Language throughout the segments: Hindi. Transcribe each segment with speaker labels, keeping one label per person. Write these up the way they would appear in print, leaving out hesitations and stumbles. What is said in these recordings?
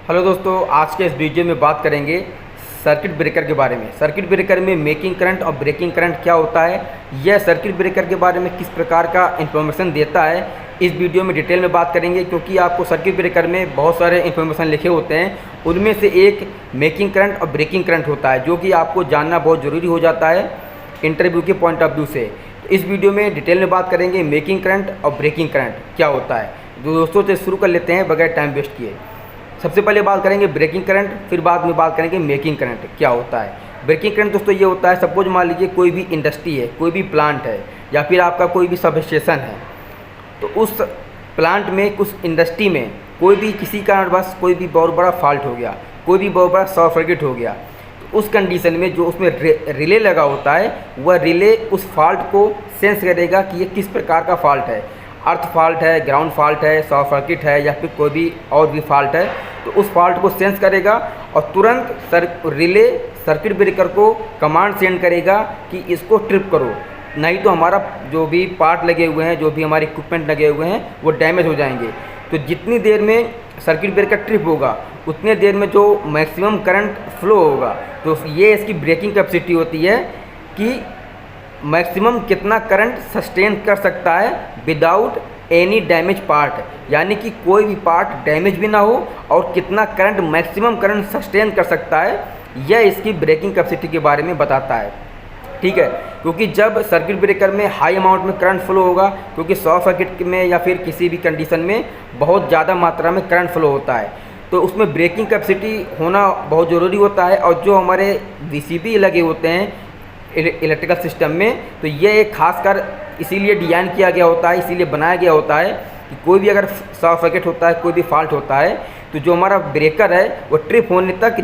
Speaker 1: हेलो दोस्तों, आज के इस वीडियो में बात करेंगे सर्किट ब्रेकर के बारे में। सर्किट ब्रेकर में मेकिंग करंट और ब्रेकिंग करंट क्या होता है, यह सर्किट ब्रेकर के बारे में किस प्रकार का इन्फॉर्मेशन देता है, इस वीडियो में डिटेल में बात करेंगे। क्योंकि आपको सर्किट ब्रेकर में बहुत सारे इन्फॉर्मेशन लिखे होते हैं, उनमें से एक मेकिंग करंट और ब्रेकिंग करंट होता है, जो कि आपको जानना बहुत ज़रूरी हो जाता है इंटरव्यू के पॉइंट ऑफ व्यू से। तो इस वीडियो में डिटेल में बात करेंगे मेकिंग करंट और ब्रेकिंग करंट क्या होता है। तो दोस्तों से शुरू कर लेते हैं बगैर टाइम वेस्ट किए। सबसे पहले बात करेंगे ब्रेकिंग करंट, फिर बाद में बात करेंगे मेकिंग करंट क्या होता है। ब्रेकिंग करंट दोस्तों ये होता है, सपोज मान लीजिए कोई भी इंडस्ट्री है, कोई भी प्लांट है, या फिर आपका कोई भी सब स्टेशन है, तो उस प्लांट में, कुछ इंडस्ट्री में कोई भी किसी कारणवश कोई भी बहुत बड़ा फॉल्ट हो गया, कोई भी बहुत बड़ा शॉर्ट सर्किट हो गया, तो उस कंडीशन में जो उसमें रिले लगा होता है, वह रिले उस फॉल्ट को सेंस करेगा कि ये किस प्रकार का फॉल्ट है, अर्थ फॉल्ट है, ग्राउंड फॉल्ट है, शॉर्ट सर्किट है, या फिर कोई भी और भी फॉल्ट है। तो उस फॉल्ट को सेंस करेगा और तुरंत रिले सर्किट ब्रेकर को कमांड सेंड करेगा कि इसको ट्रिप करो, नहीं तो हमारा जो भी पार्ट लगे हुए हैं, जो भी हमारे इक्विपमेंट लगे हुए हैं, वो डैमेज हो जाएंगे। तो जितनी देर में सर्किट ब्रेकर ट्रिप होगा, उतने देर में जो मैक्सिमम करंट फ्लो होगा, तो ये इसकी ब्रेकिंग कैपेसिटी होती है कि मैक्सिमम कितना करंट सस्टेन कर सकता है विदाउट एनी डैमेज पार्ट, यानी कि कोई भी पार्ट डैमेज भी ना हो, और कितना करंट मैक्सिमम करंट सस्टेन कर सकता है, यह इसकी ब्रेकिंग कैपेसिटी के बारे में बताता है। ठीक है, क्योंकि जब सर्किट ब्रेकर में हाई अमाउंट में करंट फ्लो होगा, क्योंकि शॉर्ट सर्किट में या फिर किसी भी कंडीशन में बहुत ज़्यादा मात्रा में करंट फ्लो होता है, तो उसमें ब्रेकिंग कैपेसिटी होना बहुत ज़रूरी होता है। और जो हमारे वीसीबी लगे होते हैं इलेक्ट्रिकल सिस्टम में, तो ये एक खासकर इसीलिए डिज़ाइन किया गया होता है, इसीलिए बनाया गया होता है कि कोई भी अगर शॉर्ट सर्किट होता है, कोई भी फॉल्ट होता है, तो जो हमारा ब्रेकर है वो ट्रिप होने तक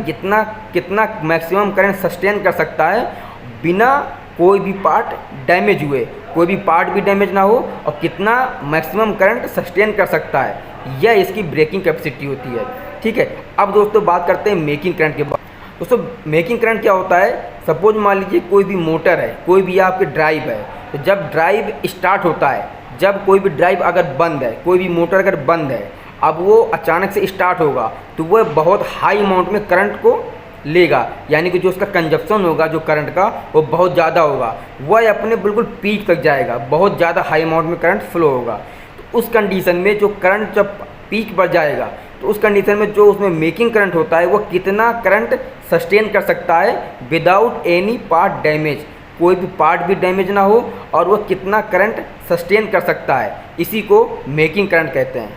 Speaker 1: कितना मैक्सिमम करंट सस्टेन कर सकता है बिना कोई भी पार्ट डैमेज हुए, कोई भी पार्ट भी डैमेज ना हो, और कितना मैक्सिमम करंट सस्टेन कर सकता है, यह इसकी ब्रेकिंग कैपेसिटी होती है। ठीक है, अब दोस्तों बात करते हैं मेकिंग करंट के बारे में। दोस्तों मेकिंग करंट क्या होता है, सपोज मान लीजिए कोई भी मोटर है, कोई भी आपके ड्राइव है, तो जब ड्राइव स्टार्ट होता है, जब कोई भी ड्राइव अगर बंद है, कोई भी मोटर अगर बंद है, अब वो अचानक से स्टार्ट होगा, तो वह बहुत हाई अमाउंट में करंट को लेगा, यानी कि जो उसका कंजप्शन होगा जो करंट का, वो बहुत ज़्यादा होगा, वह अपने बिल्कुल पीक तक जाएगा, बहुत ज़्यादा हाई अमाउंट में करंट फ्लो होगा। तो उस कंडीशन में जो करंट जब पीक पर जाएगा, तो उस कंडीशन में जो उसमें मेकिंग करंट होता है, वो कितना करंट सस्टेन कर सकता है विदाउट एनी पार्ट डैमेज, कोई भी पार्ट भी डैमेज ना हो, और वो कितना करंट सस्टेन कर सकता है, इसी को मेकिंग करंट कहते हैं।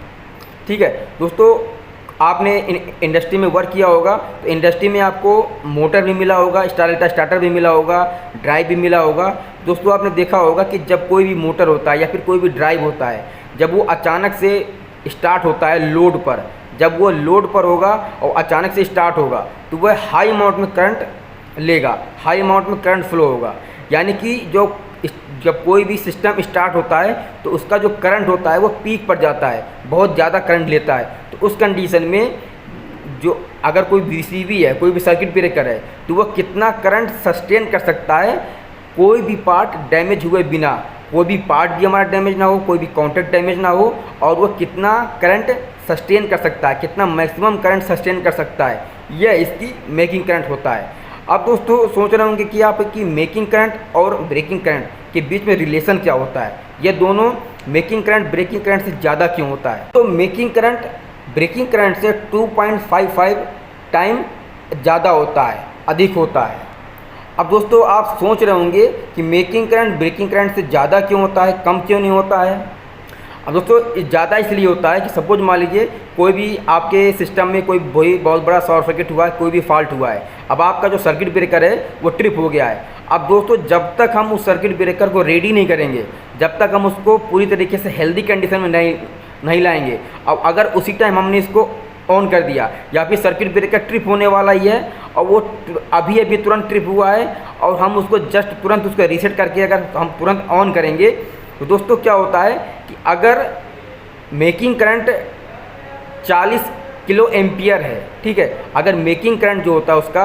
Speaker 1: ठीक है दोस्तों, आपने इंडस्ट्री में वर्क किया होगा, तो इंडस्ट्री में आपको मोटर भी मिला होगा, स्टार्टर भी मिला होगा, ड्राइव भी मिला होगा। दोस्तों आपने देखा होगा कि जब कोई भी मोटर होता है या फिर कोई भी ड्राइव होता है, जब वो अचानक से स्टार्ट होता है लोड पर, जब वो लोड पर होगा और अचानक से स्टार्ट होगा, तो वह हाई अमाउंट में करंट लेगा, हाई अमाउंट में करंट फ्लो होगा। यानी कि जब कोई भी सिस्टम स्टार्ट होता है, तो उसका जो करंट होता है वो पीक पर जाता है, बहुत ज़्यादा करंट लेता है। तो उस कंडीशन में जो अगर कोई वीसीबी है, कोई भी सर्किट ब्रेकर है, तो वह कितना करंट सस्टेन कर सकता है कोई भी पार्ट डैमेज हुए बिना, कोई भी पार्ट भी हमारा डैमेज ना हो, कोई भी कॉन्टैक्ट डैमेज ना हो, और वह कितना करंट सस्टेन कर सकता है, कितना मैक्सिमम करंट सस्टेन कर सकता है, यह इसकी मेकिंग करंट होता है। अब दोस्तों सोच रहे होंगे कि आप कि मेकिंग करंट और ब्रेकिंग करंट के बीच में रिलेशन क्या होता है, ये दोनों मेकिंग करंट ब्रेकिंग करंट से ज़्यादा क्यों होता है। तो मेकिंग करंट ब्रेकिंग करंट से 2.55 टाइम ज़्यादा होता है, अधिक होता है। अब दोस्तों आप सोच रहे होंगे कि मेकिंग करंट ब्रेकिंग करंट से ज़्यादा क्यों होता है, कम क्यों नहीं होता है। अब दोस्तों ज़्यादा इसलिए होता है कि सपोज मान लीजिए कोई भी आपके सिस्टम में कोई बहुत बड़ा शॉर्ट सर्किट हुआ है, कोई भी फॉल्ट हुआ है, अब आपका जो सर्किट ब्रेकर है वो ट्रिप हो गया है। अब दोस्तों जब तक हम उस सर्किट ब्रेकर को रेडी नहीं करेंगे, जब तक हम उसको पूरी तरीके से हेल्दी कंडीशन में नहीं लाएंगे, अब अगर उसी टाइम हमने इसको ऑन कर दिया, या फिर सर्किट ब्रेकर ट्रिप होने वाला ही है और वो अभी तुरंत ट्रिप हुआ है, और हम उसको जस्ट तुरंत उसको रीसेट करके अगर हम तुरंत ऑन करेंगे, तो दोस्तों क्या होता है कि अगर मेकिंग करंट 40 किलो एम्पियर है, ठीक है, अगर मेकिंग करंट जो होता है उसका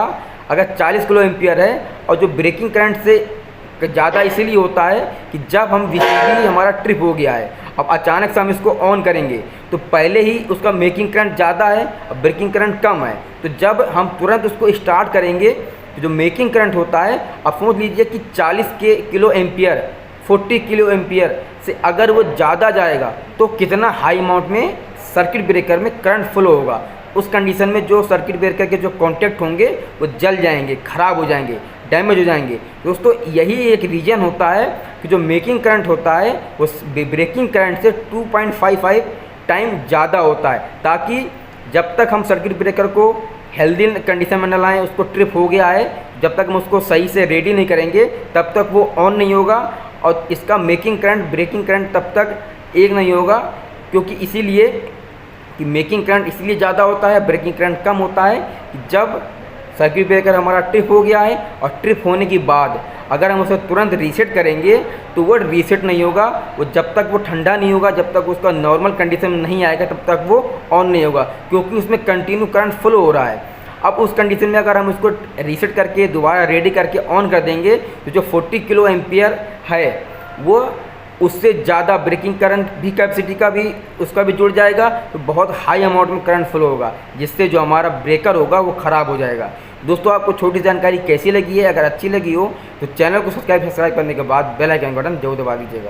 Speaker 1: अगर 40 किलो एम्पियर है, और जो ब्रेकिंग करंट से ज़्यादा इसीलिए होता है कि जब हम वीसीबी हमारा ट्रिप हो गया है, अब अचानक से हम इसको ऑन करेंगे तो पहले ही उसका मेकिंग करंट ज़्यादा है और ब्रेकिंग करंट कम है। तो जब हम तुरंत उसको स्टार्ट करेंगे तो जो मेकिंग करंट होता है, अब समझ लीजिए कि 40 किलो एम्पियर 40 किलो एम्पियर से अगर वो ज़्यादा जाएगा तो कितना हाई अमाउंट में सर्किट ब्रेकर में करंट फ्लो होगा। उस कंडीशन में जो सर्किट ब्रेकर के जो कॉन्टैक्ट होंगे वो जल जाएंगे, ख़राब हो जाएंगे, डैमेज हो जाएंगे। दोस्तों यही एक रीज़न होता है कि जो मेकिंग करंट होता है वो ब्रेकिंग करंट से 2.55 टाइम ज़्यादा होता है, ताकि जब तक हम सर्किट ब्रेकर को हेल्दी कंडीशन में न लाएँ, उसको ट्रिप हो गया है, जब तक हम उसको सही से रेडी नहीं करेंगे तब तक वो ऑन नहीं होगा और इसका मेकिंग करंट ब्रेकिंग करंट तब तक एक नहीं होगा। क्योंकि इसीलिए कि मेकिंग करंट इसलिए ज़्यादा होता है, ब्रेकिंग करंट कम होता है कि जब सर्किट ब्रेकर हमारा ट्रिप हो गया है और ट्रिप होने के बाद अगर हम उसे तुरंत रीसेट करेंगे तो वो रीसेट नहीं होगा। वो जब तक वो ठंडा नहीं होगा, जब तक उसका नॉर्मल कंडीशन में नहीं आएगा तब तक वो ऑन नहीं होगा, क्योंकि उसमें कंटिन्यू करंट फ्लो हो रहा है। अब उस कंडीशन में अगर हम उसको रीसेट करके दोबारा रेडी करके ऑन कर देंगे तो जो 40 किलो एम्पियर है वो उससे ज़्यादा ब्रेकिंग करंट भी कैपेसिटी का भी उसका भी जुड़ जाएगा, तो बहुत हाई अमाउंट में करंट फ्लो होगा, जिससे जो हमारा ब्रेकर होगा वो ख़राब हो जाएगा। दोस्तों आपको छोटी जानकारी कैसी लगी है? अगर अच्छी लगी हो तो चैनल को सब्सक्राइब करने के बाद बेल आइकन बटन जरूर दबा दीजिएगा।